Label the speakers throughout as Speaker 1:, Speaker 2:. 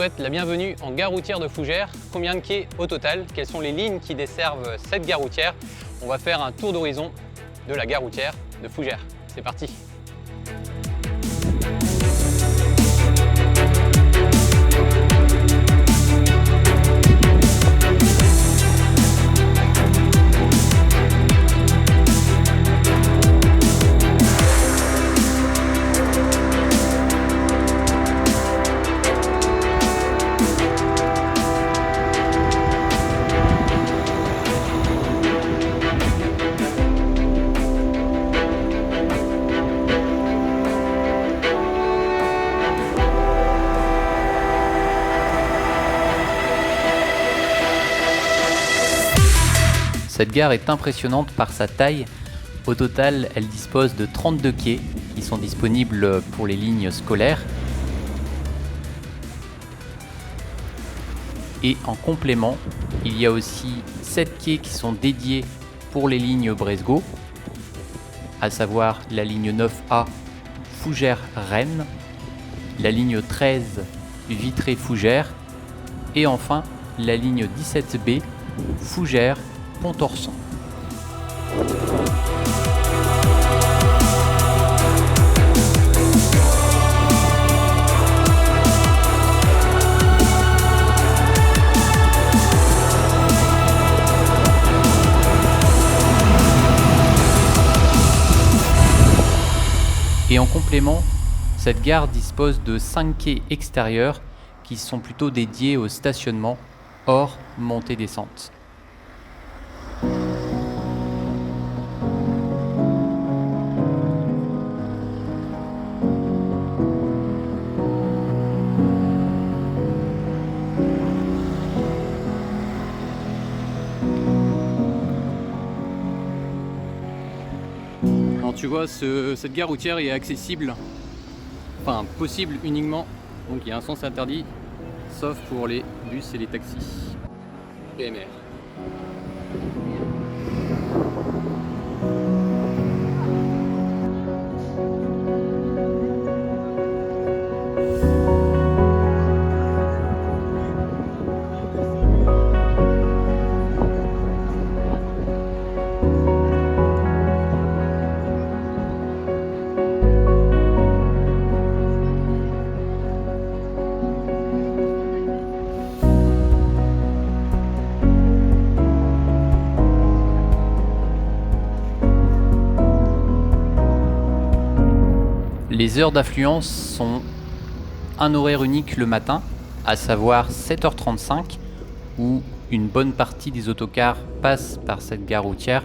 Speaker 1: souhaite la bienvenue en gare routière de Fougères. Combien de quais au total? Quelles sont les lignes qui desservent cette gare routière? On va faire un tour d'horizon de la gare routière de Fougères. C'est parti!
Speaker 2: Cette gare est impressionnante par sa taille. Au total, elle dispose de 32 quais qui sont disponibles pour les lignes scolaires. Et en complément, il y a aussi 7 quais qui sont dédiés pour les lignes Bresgau, à savoir la ligne 9A Fougères-Rennes, la ligne 13 Vitré-Fougères et enfin la ligne 17B Fougères-Pontorson. Et en complément, cette gare dispose de 5 quais extérieurs qui sont plutôt dédiés au stationnement hors montée-descente.
Speaker 1: Alors tu vois, cette gare routière est accessible, enfin possible uniquement, donc il y a un sens interdit, sauf pour les bus et les taxis. PMR.
Speaker 2: Les heures d'affluence sont un horaire unique le matin, à savoir 7h35, où une bonne partie des autocars passent par cette gare routière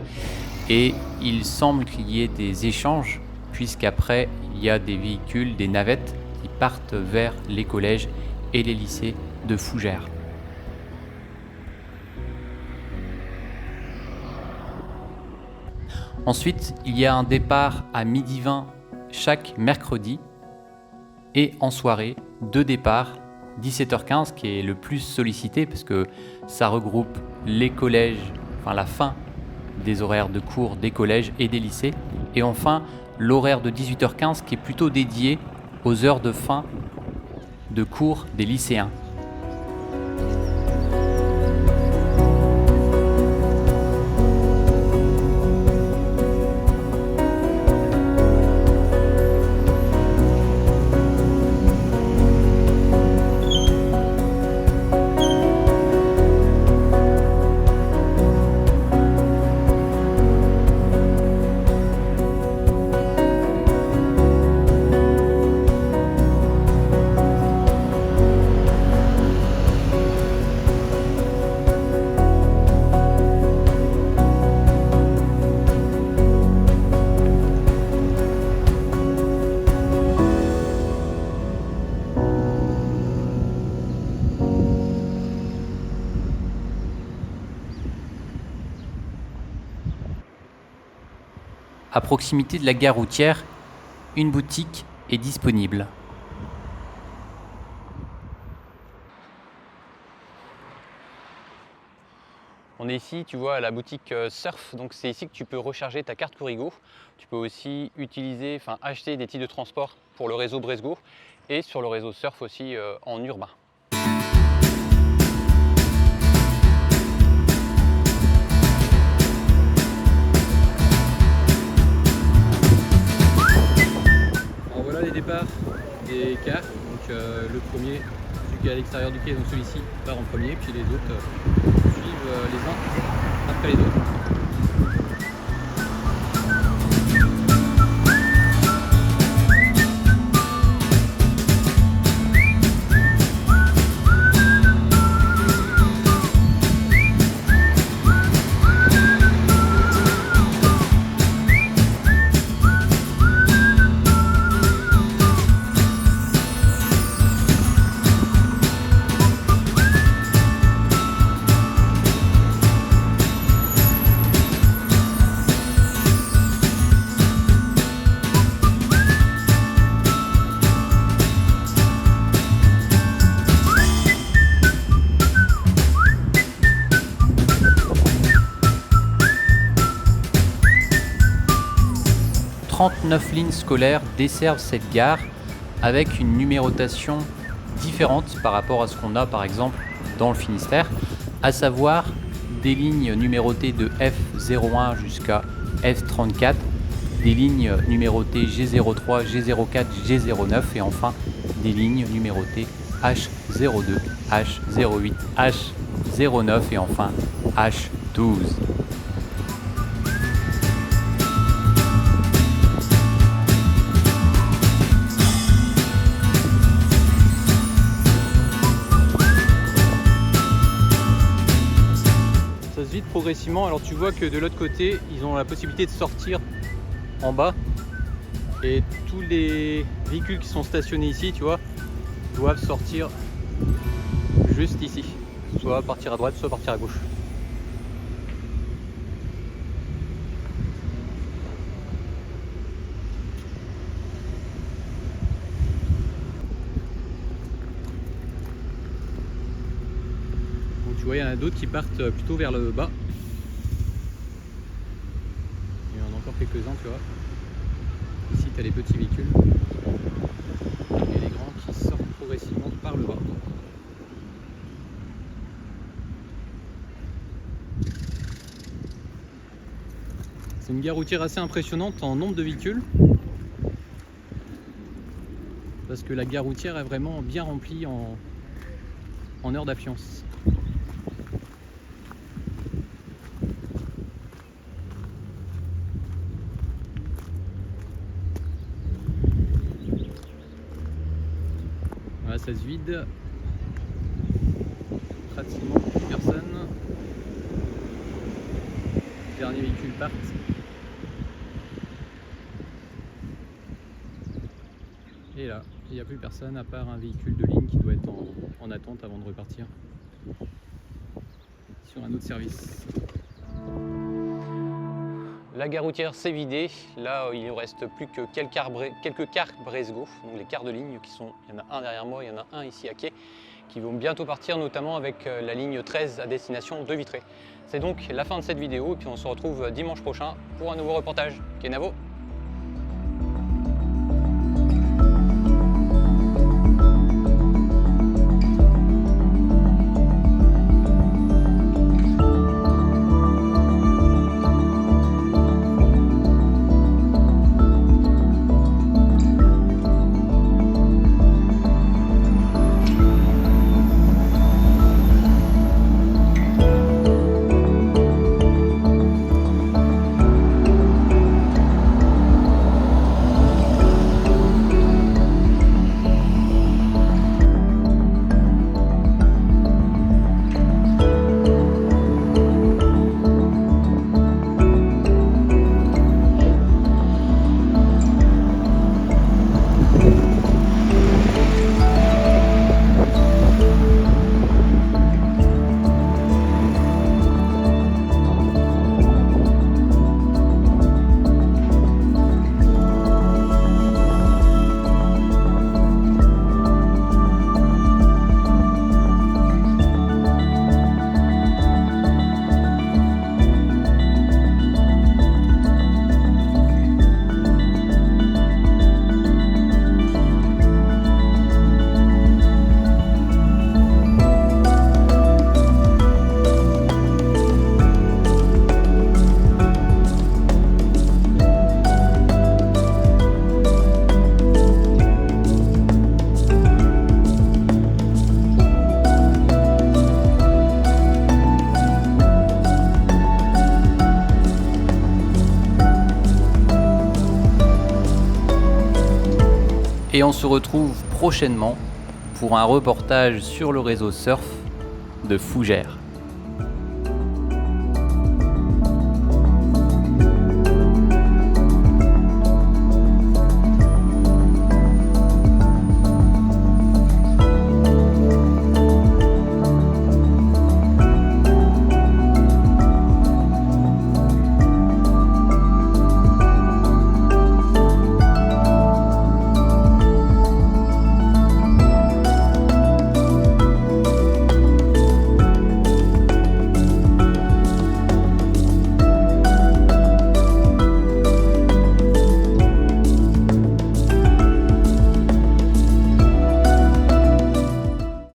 Speaker 2: et il semble qu'il y ait des échanges, puisqu'après il y a des véhicules, des navettes qui partent vers les collèges et les lycées de Fougères. Ensuite, il y a un départ à 12h20 chaque mercredi et en soirée, 2 départs, 17h15 qui est le plus sollicité parce que ça regroupe les collèges, enfin la fin des horaires de cours des collèges et des lycées, et enfin l'horaire de 18h15 qui est plutôt dédié aux heures de fin de cours des lycéens. À proximité de la gare routière, une boutique est disponible.
Speaker 1: On est ici, tu vois, à la boutique Surf, donc c'est ici que tu peux recharger ta carte Courigo. Tu peux aussi utiliser, acheter des titres de transport pour le réseau Bresgau et sur le réseau Surf aussi en urbain. des quarts. Donc le premier, celui qui est à l'extérieur du quai, donc celui-ci part en premier, puis les autres suivent les uns après les autres. «
Speaker 2: 39 lignes scolaires desservent cette gare avec une numérotation différente par rapport à ce qu'on a par exemple dans le Finistère, à savoir des lignes numérotées de F01 jusqu'à F34, des lignes numérotées G03, G04, G09 et enfin des lignes numérotées H02, H08, H09 et enfin H12.
Speaker 1: Ça se vide progressivement, alors tu vois que de l'autre côté ils ont la possibilité de sortir en bas et tous les véhicules qui sont stationnés ici, tu vois, doivent sortir juste ici, soit partir à droite soit partir à gauche. Donc tu vois, il y en a d'autres qui partent plutôt vers le bas. Il y en a encore quelques-uns, tu vois. Ici, tu as les petits véhicules et les grands qui sortent progressivement par le bas. C'est une gare routière assez impressionnante en nombre de véhicules, parce que la gare routière est vraiment bien remplie en heure d'affluence. Voilà, ça se vide. Pratiquement plus personne. Les derniers véhicules partent. Et là, il n'y a plus personne à part un véhicule de ligne qui doit être en attente avant de repartir sur un autre service. La gare routière s'est vidée. Là, il ne reste plus que quelques cars Bresgo, donc les cars de ligne qui sont. Il y en a un derrière moi, il y en a un ici à quai, qui vont bientôt partir, notamment avec la ligne 13 à destination de Vitré. C'est donc la fin de cette vidéo et puis on se retrouve dimanche prochain pour un nouveau reportage. Kenavo!
Speaker 2: Et on se retrouve prochainement pour un reportage sur le réseau surf de Fougères.